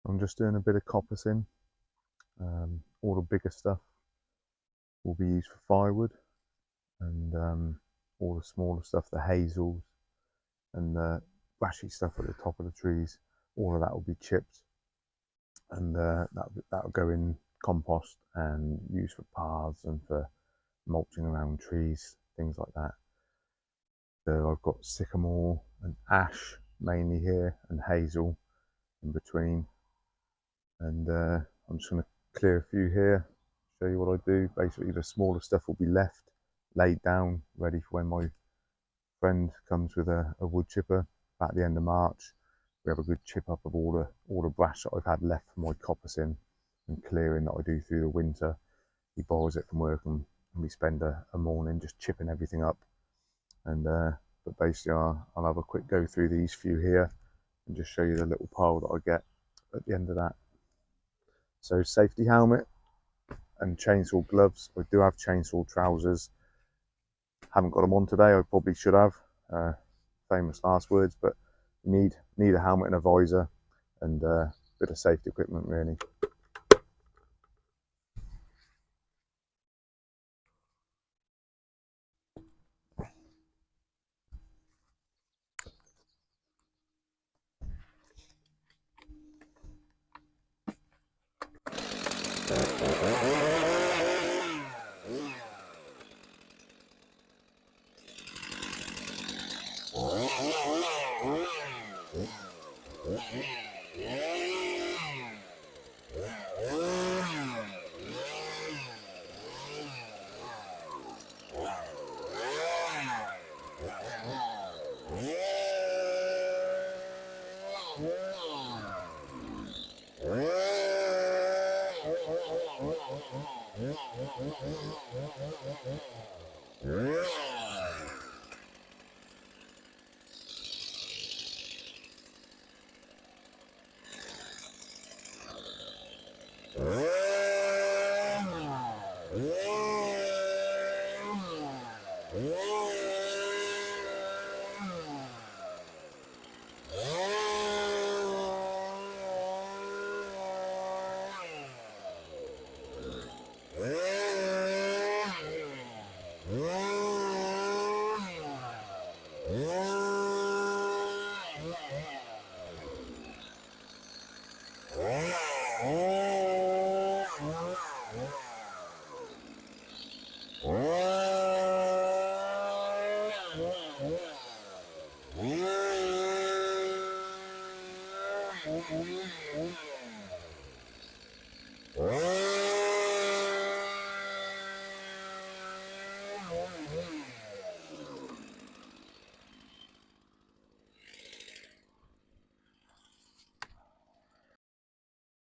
I'm just doing a bit of coppicing. All the bigger stuff will be used for firewood, and all the smaller stuff, the hazels and the brashy stuff at the top of the trees, all of that will be chipped, and that'll go in compost and used for paths and for mulching around trees, things like that. So I've got sycamore and ash mainly here, and hazel in between, and I'm just going to clear a few here, show you what I do. Basically the smaller stuff will be left laid down ready for when my friend comes with a wood chipper at the end of March. We have a good chip up of all the brash that I've had left from my coppicing and clearing that I do through the winter. He borrows it from work, and we spend a morning just chipping everything up. And but basically I'll have a quick go through these few here and just show you the little pile that I get at the end of that. So safety helmet and chainsaw gloves. I do have chainsaw trousers. Haven't got them on today. I probably should have. Famous last words, but you need a helmet and a visor and a bit of safety equipment really.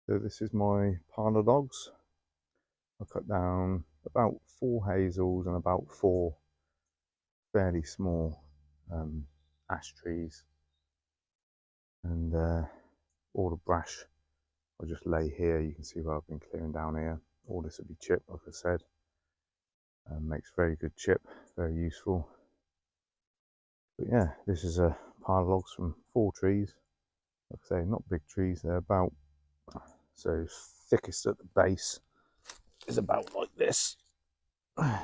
So this is my pile of logs. I cut down about 4 hazels and about 4 fairly small ash trees, and all the brash I just lay here. You can see where I've been clearing down here. All this will be chipped, like I said. Makes very good chip, very useful. But yeah, this is a pile of logs from 4 trees. Like I say, not big trees. They're about, so thickest at the base is about like this. They're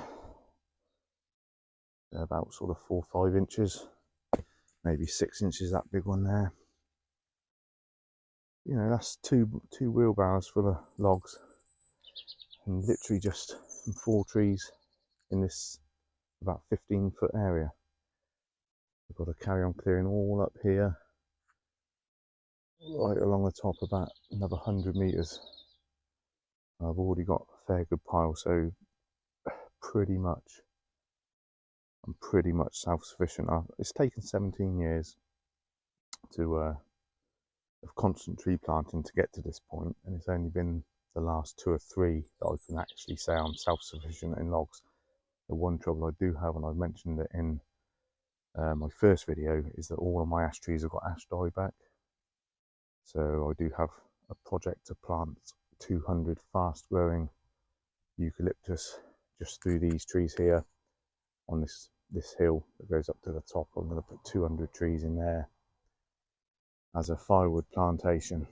about sort of 4 or 5 inches, maybe 6 inches, that big one there. You know, that's two wheelbarrows full of logs, and literally just from 4 trees in this about 15-foot area. I've got to carry on clearing all up here, right along the top, about another 100 meters. I've already got a fair good pile, so I'm pretty much self-sufficient. It's taken 17 years to of constant tree planting to get to this point, and it's only been the last 2 or 3 that I can actually say I'm self-sufficient in logs. The one trouble I do have, and I mentioned it in my first video, is that all of my ash trees have got ash dieback. So I do have a project to plant 200 fast-growing eucalyptus just through these trees here on this hill that goes up to the top. I'm going to put 200 trees in there as a firewood plantation.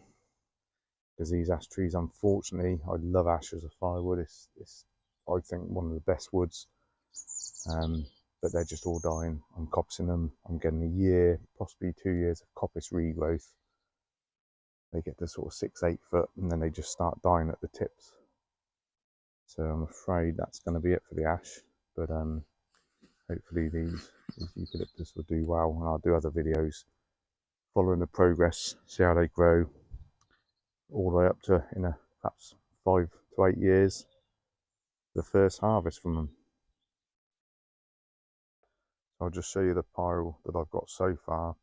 because these ash trees, unfortunately, I love ash as a firewood. It's I think one of the best woods, but they're just all dying. I'm coppicing them. I'm getting a year, possibly 2 years of coppice regrowth. They get to sort of 6-8 foot, and then they just start dying at the tips. So I'm afraid that's going to be it for the ash. But hopefully these eucalyptus will do well, and I'll do other videos following the progress, see how they grow, all the way up to, perhaps 5 to 8 years, the first harvest from them. So I'll just show you the pile that I've got so far,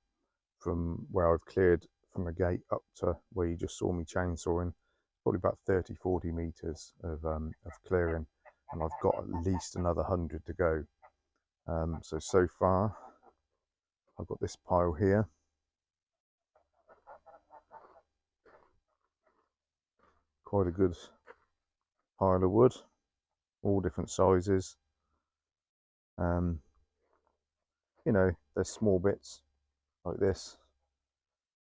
from where I've cleared from the gate up to where you just saw me chainsawing. Probably about 30-40 meters of clearing, and I've got at least another 100 to go. So far I've got this pile here. Quite a good pile of wood, all different sizes. There's small bits like this.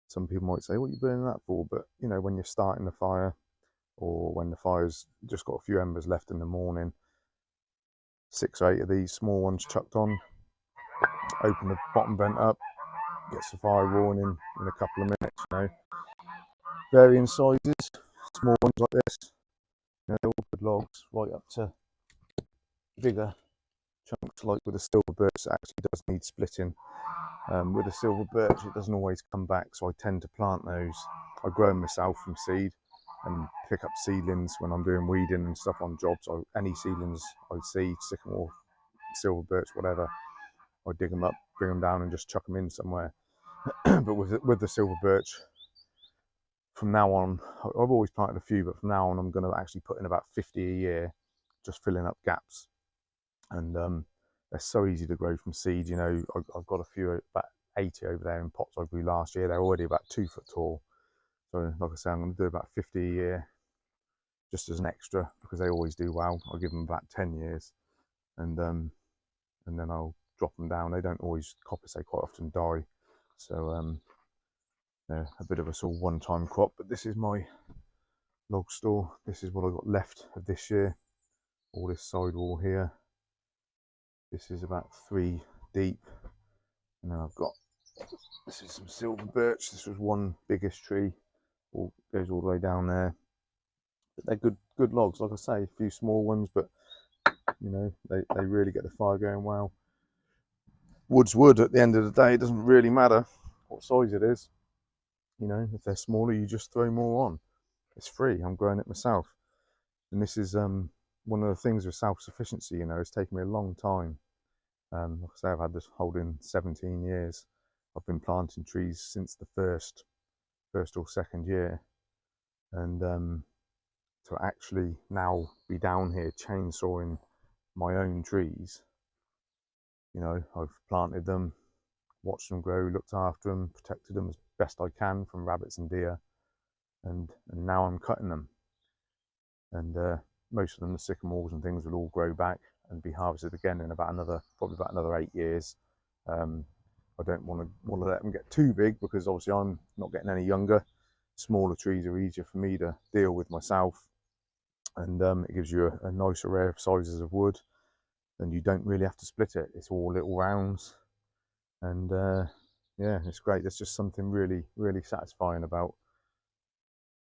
Some people might say, what are you burning that for? But when you're starting the fire, or when the fire's just got a few embers left in the morning, 6 or 8 of these small ones chucked on, open the bottom vent up, gets the fire warning in a couple of minutes. Varying sizes, small ones like this, they're all good logs, right up to bigger chunks like with the silver birch. That actually does need splitting. With the silver birch, it doesn't always come back, so I tend to plant those. I grow them myself from seed and pick up seedlings when I'm doing weeding and stuff on jobs. Any seedlings I see, sycamore, silver birch, whatever, I dig them up, bring them down and just chuck them in somewhere. But with the silver birch, from now on, I've always planted a few, but from now on I'm going to actually put in about 50 a year, just filling up gaps. And they're so easy to grow from seed. I've got a few, about 80 over there in pots I grew last year. They're already about 2 foot tall. So like I say, I'm going to do about 50 a year, just as an extra, because they always do well. I'll give them about 10 years, and then I'll drop them down. They don't always coppice, they quite often die. So they're a bit of a sort of one-time crop. But this is my log store. This is what I got left of this year. All this sidewall here. This is about 3 deep. And then I've got, this is some silver birch. This was one biggest tree. Goes all the way down there. But they're good logs. Like I say, a few small ones, but they really get the fire going well. Wood's wood at the end of the day. It doesn't really matter what size it is. If they're smaller, you just throw more on. It's free. I'm growing it myself. And this is one of the things with self-sufficiency. It's taken me a long time. Like I say, I've had this holding 17 years. I've been planting trees since the first or second year, and to actually now be down here chainsawing my own trees. I've planted them, watched them grow, looked after them, protected them as best I can from rabbits and deer, and now I'm cutting them. And most of them, the sycamores and things, will all grow back and be harvested again in probably about another 8 years. I don't want to let them get too big, because obviously I'm not getting any younger. Smaller trees are easier for me to deal with myself, and it gives you a nice array of sizes of wood, and you don't really have to split it. It's all little rounds, and yeah, it's great. There's just something really, really satisfying about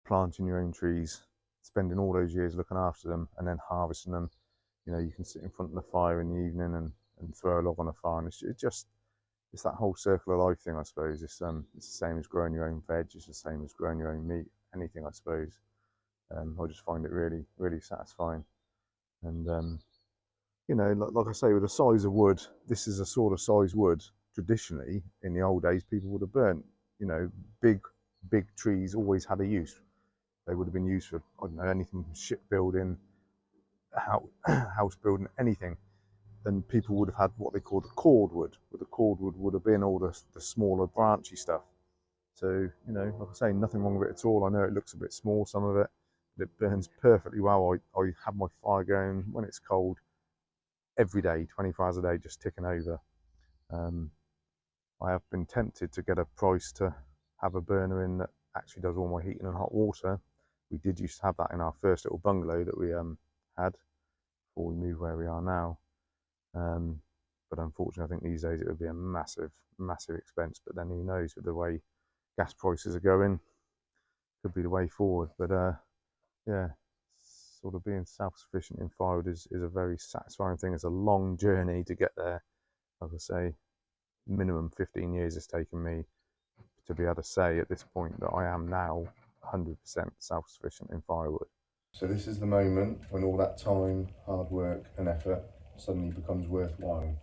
planting your own trees, spending all those years looking after them, and then harvesting them. You can sit in front of the fire in the evening and throw a log on the fire, and it's that whole circle of life thing, I suppose. It's the same as growing your own veg. It's the same as growing your own meat, anything, I suppose. I just find it really, really satisfying. And like I say, with the size of wood, this is a sort of size wood traditionally in the old days people would have burnt. Big trees always had a use. They would have been used for, I don't know, anything from shipbuilding, house building, anything. Then people would have had what they call the cordwood. But the cordwood would have been all the smaller branchy stuff. So, like I say, nothing wrong with it at all. I know it looks a bit small, some of it, but it burns perfectly well. I have my fire going when it's cold every day, 24 hours a day, just ticking over. I have been tempted to get a price to have a burner in that actually does all my heating and hot water, We did used to have that in our first little bungalow that we had before we moved where we are now. But unfortunately, I think these days it would be a massive expense. But then who knows, with the way gas prices are going, could be the way forward. But yeah, sort of being self-sufficient in firewood is a very satisfying thing. It's a long journey to get there. Like I say, minimum 15 years it's taken me to be able to say at this point that I am now 100% self-sufficient in firewood. So this is the moment when all that time, hard work and effort suddenly becomes worthwhile.